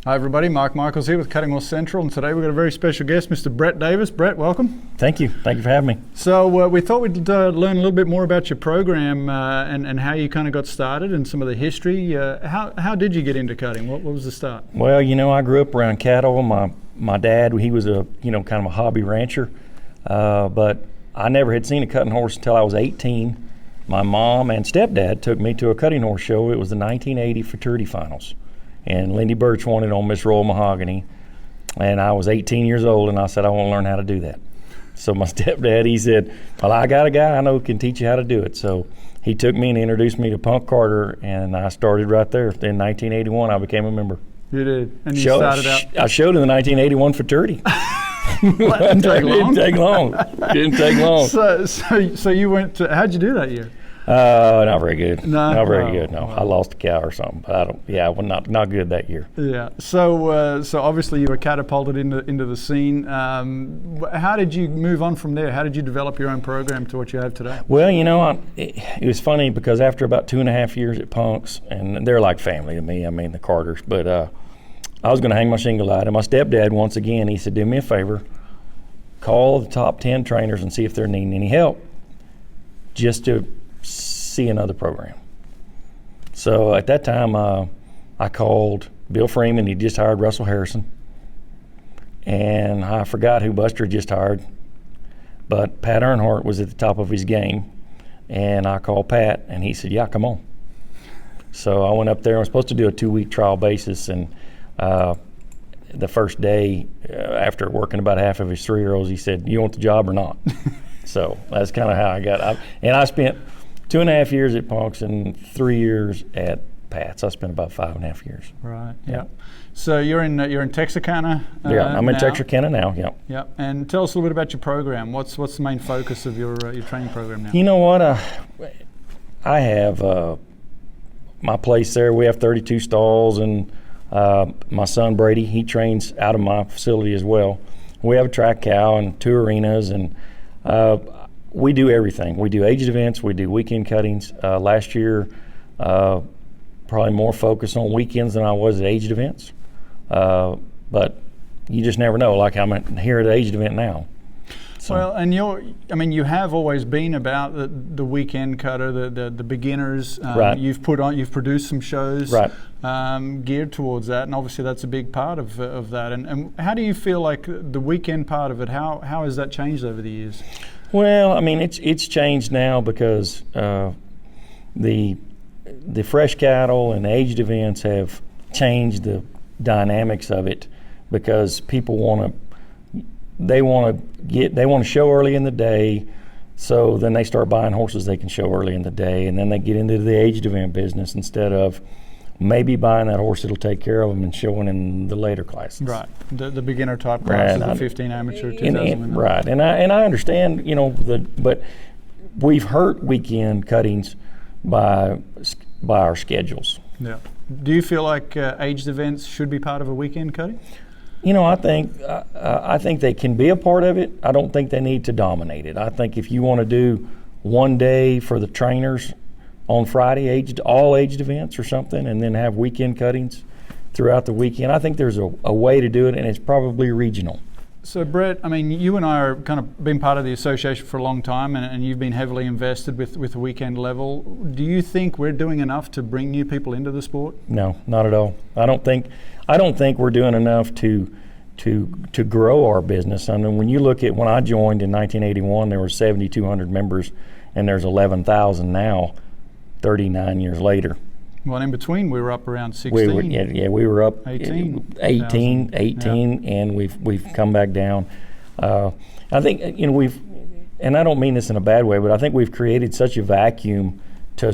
Hi everybody, Mark Michaels here with Cutting Horse Central, and today we've got a very special guest, Mr. Brett Davis. Brett, welcome. Thank you for having me. So we thought we'd learn a little bit more about your program and how you kind of got started and some of the history. How did you get into cutting? What was the start? Well, I grew up around cattle. My dad, he was a kind of a hobby rancher, but I never had seen a cutting horse until I was 18. My mom and stepdad took me to a cutting horse show. It was the 1980 Futurity Finals. And Lindy Birch won it on Miss Royal Mahogany. And I was 18 years old, and I said, I want to learn how to do that. So my stepdad, he said, well, I got a guy I know who can teach you how to do it. So he took me and introduced me to Punk Carter, and I started right there. In 1981, I became a member. You did? And you started out? I showed in the 1981 Futurity. Well, that didn't take long. Didn't take long. So you went to, how'd you do that year? Not very good. Not very good. No, I lost a cow or something. But I don't. Yeah, well, not good that year. Yeah. So obviously you were catapulted into the scene. How did you move on from there? How did you develop your own program to what you have today? Well, it was funny because after about 2.5 years at Punks, and they're like family to me. I mean the Carters, but I was going to hang my shingle out, and my stepdad once again he said, "Do me a favor, call the top 10 trainers and see if they're needing any help, just to see another program." So at that time, I called Bill Freeman. He just hired Russell Harrison. And I forgot who Buster just hired. But Pat Earnhardt was at the top of his game. And I called Pat, and he said, yeah, come on. So I went up there. I was supposed to do a 2-week trial basis. And the first day, after working about half of his 3-year-olds, he said, you want the job or not? So that's kind of how I got. And I spent 2.5 years at Punks and 3 years at Pat's. I spent about 5.5 years. Right. Yeah. So you're in Texarkana. Yeah, I'm in Texarkana now. Yeah. Yeah. And tell us a little bit about your program. What's the main focus of your training program now? You know what? I have my place there. We have 32 stalls, and my son Brady, he trains out of my facility as well. We have a track cow and 2 arenas, and we do everything. We do aged events. We do weekend cuttings. Last year, probably more focused on weekends than I was at aged events. But you just never know. Like I'm here at an aged event now. So. Well, and you have always been about the weekend cutter, the beginners. Right. You've produced some shows right. Geared towards that, and obviously that's a big part of that. And how do you feel like the weekend part of it? How has that changed over the years? Well, I mean, it's changed now because the fresh cattle and aged events have changed the dynamics of it, because people want to show early in the day, so then they start buying horses they can show early in the day, and then they get into the aged event business instead of maybe buying that horse that'll take care of them and showing in the later classes. Right, the beginner type classes, the 15 amateur, 2000. Right, and I understand, but we've hurt weekend cuttings by our schedules. Yeah. Do you feel like aged events should be part of a weekend cutting? I think they can be a part of it. I don't think they need to dominate it. I think if you want to do one day for the trainers on Friday, all aged events or something, and then have weekend cuttings throughout the weekend, I think there's a way to do it, and it's probably regional. So Brett, I mean, you and I are kind of been part of the association for a long time, and you've been heavily invested with the weekend level. Do you think we're doing enough to bring new people into the sport? No, not at all. I don't think we're doing enough to grow our business. I mean, when you look at when I joined in 1981, there were 7,200 members, and there's 11,000 now, 39 years later. Well, in between, we were up around 16. We were up 18, and we've come back down. I think and I don't mean this in a bad way, but I think we've created such a vacuum to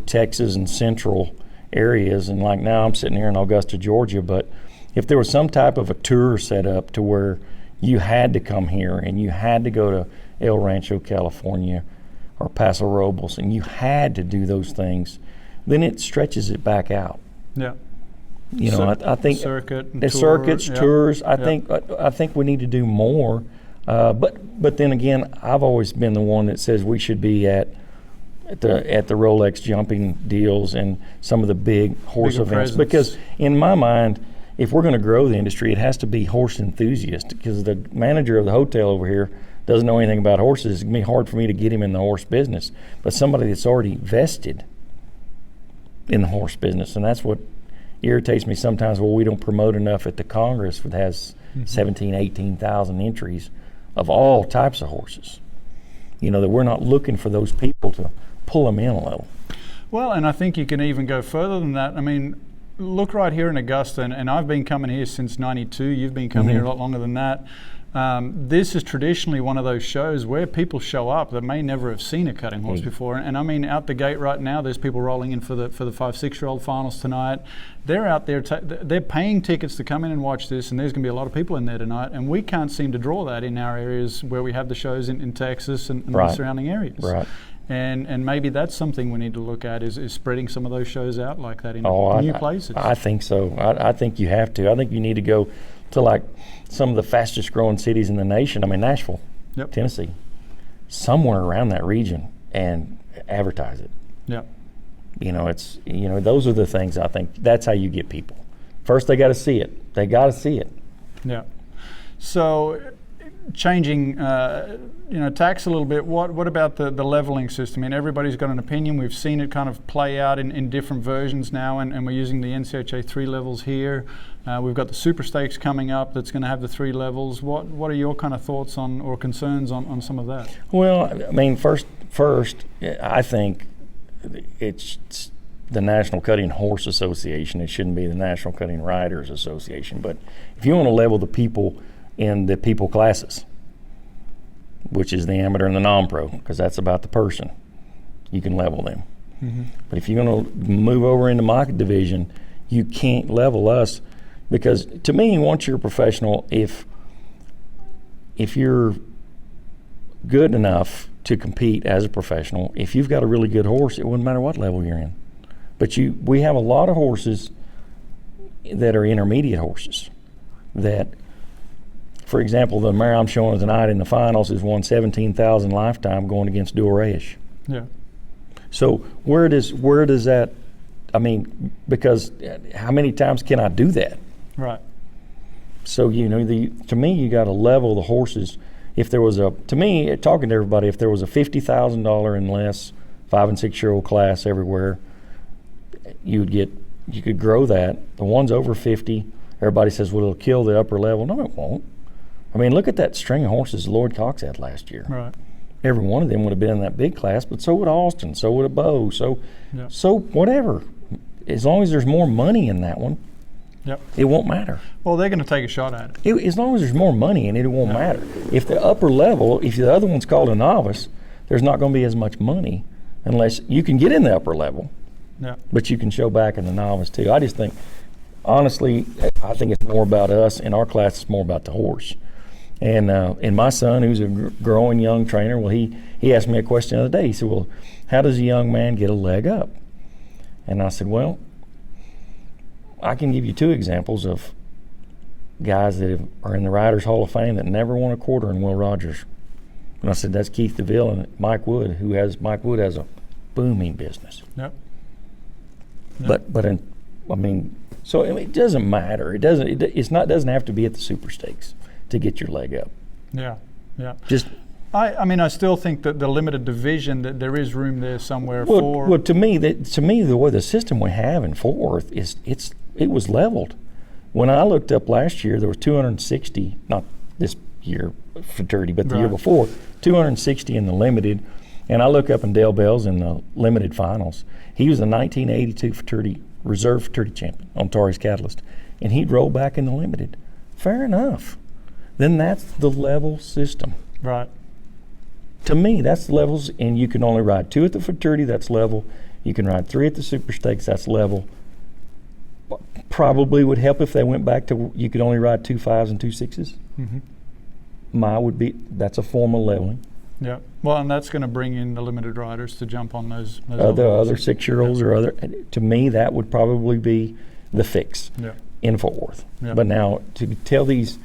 Texas and central areas. And like now, I'm sitting here in Augusta, Georgia, but if there was some type of a tour set up to where you had to come here and you had to go to El Rancho, California, or Paso Robles, and you had to do those things, then it stretches it back out. Yeah. I think circuits, tours. I think we need to do more. But then again, I've always been the one that says we should be at the Rolex jumping deals and some of the big horse events, because in my mind, if we're going to grow the industry, it has to be horse enthusiast, because the manager of the hotel over here doesn't know anything about horses. It's going to be hard for me to get him in the horse business. But somebody that's already vested in the horse business, and that's what irritates me sometimes. Well, we don't promote enough at the Congress that has 17, 18,000 entries of all types of horses. That we're not looking for those people to pull them in a level. Well, and I think you can even go further than that. I mean, look right here in Augusta, and I've been coming here since '92. You've been coming here a lot longer than that. This is traditionally one of those shows where people show up that may never have seen a cutting horse before. And I mean, out the gate right now, there's people rolling in for the 5-6-year-old finals tonight. They're out there, they're paying tickets to come in and watch this, and there's going to be a lot of people in there tonight. And we can't seem to draw that in our areas where we have the shows in Texas and the surrounding areas. Right. And maybe that's something we need to look at is spreading some of those shows out like that in new places. I think so. I think you have to. I think you need to go to like some of the fastest growing cities in the nation. I mean, Nashville, Tennessee, somewhere around that region, and advertise it. Yeah. It's those are the things I think. That's how you get people. First, they got to see it. They got to see it. Yeah. So, changing, tax a little bit. What about the leveling system? I mean, everybody's got an opinion. We've seen it kind of play out in different versions now, and we're using the NCHA 3 levels here. We've got the Super Stakes coming up that's going to have the 3 levels. What are your kind of thoughts on or concerns on some of that? Well, I mean, first, I think it's the National Cutting Horse Association. It shouldn't be the National Cutting Riders Association. But if you want to level the people in the people classes, which is the amateur and the non-pro, because that's about the person, you can level them. But if you're going to move over into my division, you can't level us, because to me, once you're a professional, if you're good enough to compete as a professional, if you've got a really good horse, it wouldn't matter what level you're in. But we have a lot of horses that are intermediate horses that, for example, the mare I'm showing tonight in the finals has won 17,000 lifetime going against Dual Rayish. Yeah. So where does that? I mean, because how many times can I do that? Right. So to me, you got to level the horses. If there was talking to everybody, if there was a $50,000 and less 5 and 6 year old class everywhere, you could grow that. The ones over 50, everybody says, well, it'll kill the upper level. No, it won't. I mean, look at that string of horses Lloyd Cox had last year. Right. Every one of them would have been in that big class, but so would Austin, so would a Bow, so whatever. As long as there's more money in that one, it won't matter. Well, they're going to take a shot at it. As long as there's more money in it, it won't matter. If the upper level, if the other one's called a novice, there's not going to be as much money unless you can get in the upper level. Yeah. But you can show back in the novice too. I just think, honestly, I think it's more about us. In our class, it's more about the horse. And my son, who's a growing young trainer, well, he asked me a question the other day. He said, well, how does a young man get a leg up? And I said, well, I can give you 2 examples of guys that are in the Riders Hall of Fame that never won a quarter in Will Rogers. And I said, that's Keith DeVille and Mike Wood, Mike Wood has a booming business. Yep. So it doesn't matter. It doesn't have to be at the Super Stakes to get your leg up. Yeah. I still think that the limited division, that there is room there somewhere for. Well, to me, the way the system we have in Fort Worth is it was leveled. When I looked up last year, there was 260, not this year fraternity, but the year before, 260 in the limited. And I look up in Dale Bell's in the limited finals. He was the 1982 fraternity reserve fraternity champion on Tari's Catalyst, and he'd roll back in the limited. Fair enough. Then that's the level system. Right. To me, that's the levels, and you can only ride 2 at the fraternity, that's level. You can ride 3 at the Super Stakes, that's level. Probably would help if they went back to you could only ride 2 5s and 2 6s. That's a form of leveling. Yeah. Well, and that's going to bring in the limited riders to jump on those other 6-year-olds or other. To me, that would probably be the fix in Fort Worth. Yeah. But now to tell these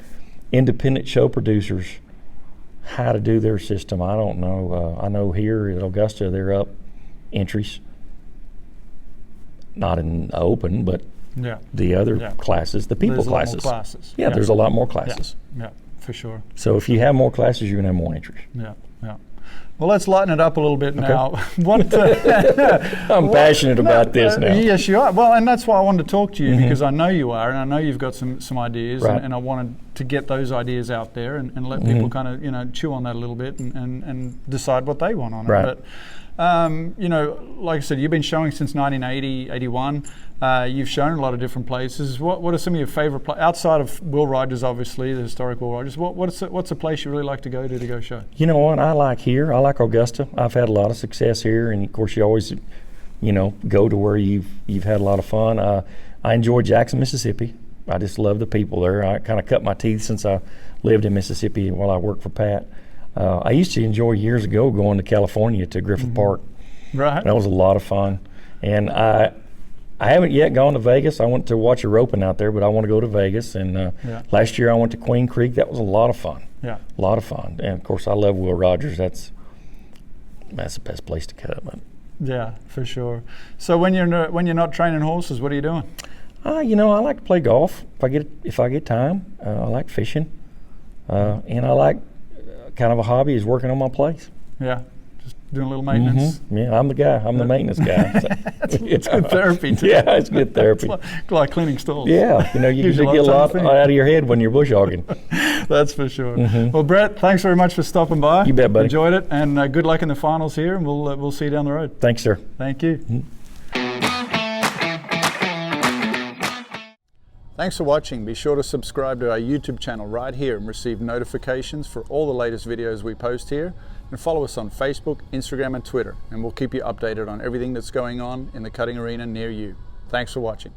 independent show producers how to do their system, I don't know. I know here at Augusta they're up entries, not in open, but the other classes, the people there's classes. A lot more classes. Yeah, there's a lot more classes. Yeah, for sure. So if you have more classes, you're going to have more entries. Yeah. Well, let's lighten it up a little bit now. What? I'm passionate about this now. Yes, you are. Well, and that's why I wanted to talk to you, because I know you are, and I know you've got some ideas, Right. and I wanted to get those ideas out there and let people kind of chew on that a little bit and decide what they want on it. Right. But like I said, you've been showing since 1980, 81. You've shown a lot of different places. What are some of your favorite places outside of Will Rogers, obviously the historic Will Rogers? What's a place you really like to go show? You know what I like here? I like Augusta. I've had a lot of success here, and of course you always, go to where you've had a lot of fun. I enjoy Jackson, Mississippi. I just love the people there. I kind of cut my teeth since I lived in Mississippi while I worked for Pat. I used to enjoy years ago going to California to Griffith Park. Right. That was a lot of fun. And I haven't yet gone to Vegas. I went to watch a roping out there, but I want to go to Vegas. And last year I went to Queen Creek. That was a lot of fun. Yeah. A lot of fun. And of course I love Will Rogers. That's the best place to cut. But. Yeah, for sure. So when you're not training horses, what are you doing? I like to play golf if I get time. I like fishing, and I like kind of a hobby is working on my place. Yeah, just doing a little maintenance. Yeah, I'm the guy. I'm the maintenance guy. So. It's good therapy too. Yeah, it's good therapy. It's like cleaning stalls. Yeah, you Gives get a lot out of your head when you're bush hogging. That's for sure. Well, Brett, thanks very much for stopping by. You bet, buddy. Enjoyed it, and good luck in the finals here, and we'll see you down the road. Thanks, sir. Thank you. Thanks for watching. Be sure to subscribe to our YouTube channel right here and receive notifications for all the latest videos we post here. And follow us on Facebook, Instagram, and Twitter. And we'll keep you updated on everything that's going on in the cutting arena near you. Thanks for watching.